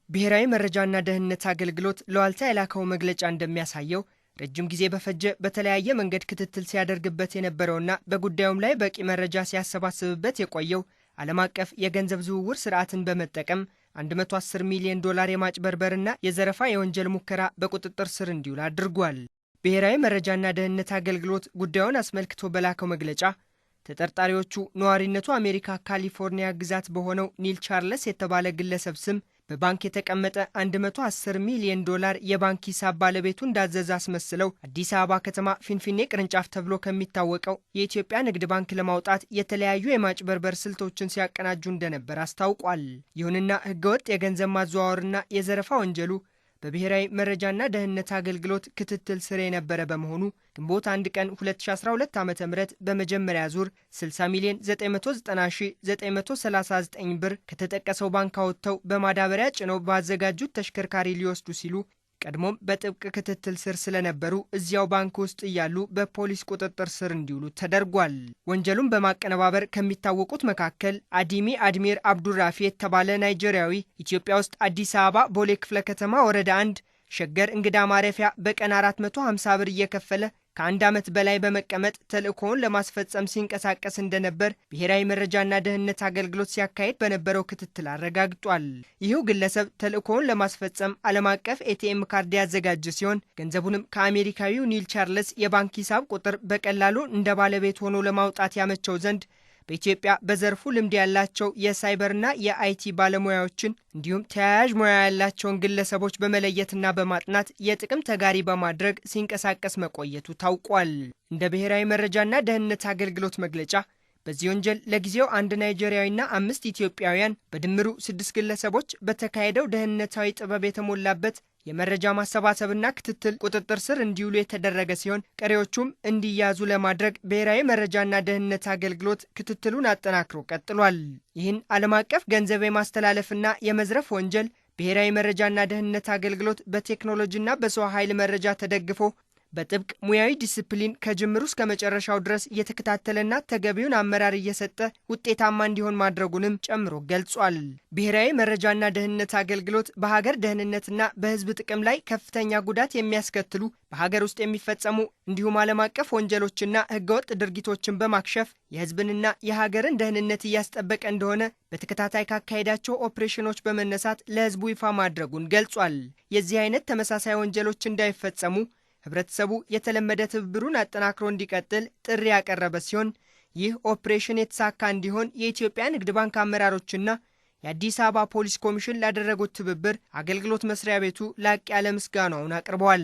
ብሔራዊ መረጃና ደህንነት አገልግሎት ለዋልታ የላከው መግለጫ እንደሚያሳየው ረጅም ጊዜ በፈጀ በተለያየ መንገድ ክትትል ሲያደርግበት የነበረውና በጉዳዩም ላይ በቂ መረጃ ሲያሰባስብበት የቆየው ዓለም አቀፍ የገንዘብ ዝውውር ስርዓትን በመጠቀም $110 ሚሊዮን የማጭበርበርና የዘረፋ የወንጀል ሙከራ በቁጥጥር ስር እንዲውል አድርጓል። ብሔራዊ መረጃና ደህንነት አገልግሎት ጉዳዩን አስመልክቶ በላከው መግለጫ ተጠርጣሪዎቹ ነዋሪነቱ አሜሪካ ካሊፎርኒያ ግዛት በሆነው ኒል ቻርልስ የተባለ ግለሰብ ስም በባንክ የተቀመጠ $110 ሚሊዮን የባንክ ሂሳብ ባለቤቱ እንዳዘዘ አስመስለው አዲስ አበባ ከተማ ፊንፊኔ ቅርንጫፍ ተብሎ ከሚታወቀው የኢትዮጵያ ንግድ ባንክ ለማውጣት የተለያዩ የማጭበርበር ስልቶችን ሲያቀናጁ እንደነበር አስታውቋል። ይሁንና ህገወጥ የገንዘብ ማዘዋወርና የዘረፋ ወንጀሉ በብሔራዊ መረጃና ደህንነት አገልግሎት ክትትል ስር የነበረ በመሆኑ ግንቦት 1 ቀን 2012 ዓ.ም በመጀመሪያ ዙር 60,990,939 ብር ከተጠቀሰው ባንክ አውጥተው በማዳበሪያ ጭነው ባዘጋጁት ተሽከርካሪ ሊወስዱ ሲሉ ቀድሞም በጥብቅ ክትትል ስር ስለነበሩ እዚያው ባንክ ውስጥ እያሉ በፖሊስ ቁጥጥር ስር እንዲውሉ ተደርጓል። ወንጀሉን በማቀነባበር ከሚታወቁት መካከል አዲሚ አድሚር አብዱራፊ የተባለ ናይጄሪያዊ ኢትዮጵያ ውስጥ አዲስ አበባ ቦሌ ክፍለ ከተማ ወረዳ 1 ሸገር እንግዳ ማረፊያ በቀን 450 ብር እየከፈለ ከ1 ዓመት በላይ በመቀመጥ ተልእኮውን ለማስፈጸም ሲንቀሳቀስ እንደነበር ብሔራዊ መረጃና ደህንነት አገልግሎት ሲያካሄድ በነበረው ክትትል አረጋግጧል። ይህው ግለሰብ ተልእኮውን ለማስፈጸም ዓለም አቀፍ ኤቲኤም ካርድ ያዘጋጀ ሲሆን ገንዘቡንም ከአሜሪካዊው ኒል ቻርልስ የባንክ ሂሳብ ቁጥር በቀላሉ እንደ ባለቤት ሆኖ ለማውጣት ያመቸው ዘንድ በኢትዮጵያ በዘርፉ ልምድ ያላቸው የሳይበርና የአይቲ ባለሙያዎችን እንዲሁም ተያያዥ ሙያ ያላቸውን ግለሰቦች በመለየትና በማጥናት የጥቅም ተጋሪ በማድረግ ሲንቀሳቀስ መቆየቱ ታውቋል። እንደ ብሔራዊ መረጃና ደህንነት አገልግሎት መግለጫ በዚህ ወንጀል ለጊዜው 1 ናይጄሪያዊና 5 ኢትዮጵያውያን በድምሩ 6 ግለሰቦች በተካሄደው ደህንነታዊ ጥበብ የተሞላበት የመረጃ ማሰባሰብና ክትትል ቁጥጥር ስር እንዲውሉ የተደረገ ሲሆን ቀሪዎቹም እንዲያዙ ለማድረግ ብሔራዊ መረጃና ደህንነት አገልግሎት ክትትሉን አጠናክሮ ቀጥሏል። ይህን ዓለም አቀፍ ገንዘብ የማስተላለፍና የመዝረፍ ወንጀል ብሔራዊ መረጃና ደህንነት አገልግሎት በቴክኖሎጂና በሰው ኃይል መረጃ ተደግፎ በጥብቅ ሙያዊ ዲሲፕሊን ከጅምሩ እስከ መጨረሻው ድረስ እየተከታተለና ተገቢውን አመራር እየሰጠ ውጤታማ እንዲሆን ማድረጉንም ጨምሮ ገልጿል። ብሔራዊ መረጃና ደህንነት አገልግሎት በሀገር ደህንነትና በሕዝብ ጥቅም ላይ ከፍተኛ ጉዳት የሚያስከትሉ በሀገር ውስጥ የሚፈጸሙ እንዲሁም ዓለም አቀፍ ወንጀሎችና ህገወጥ ድርጊቶችን በማክሸፍ የሕዝብንና የሀገርን ደህንነት እያስጠበቀ እንደሆነ በተከታታይ ካካሄዳቸው ኦፕሬሽኖች በመነሳት ለሕዝቡ ይፋ ማድረጉን ገልጿል። የዚህ አይነት ተመሳሳይ ወንጀሎች እንዳይፈጸሙ ህብረተሰቡ የተለመደ ትብብሩን አጠናክሮ እንዲቀጥል ጥሪ ያቀረበ ሲሆን ይህ ኦፕሬሽን የተሳካ እንዲሆን የኢትዮጵያ ንግድ ባንክ አመራሮችና የአዲስ አበባ ፖሊስ ኮሚሽን ላደረጉት ትብብር አገልግሎት መስሪያ ቤቱ ላቅ ያለ ምስጋናውን አቅርበዋል።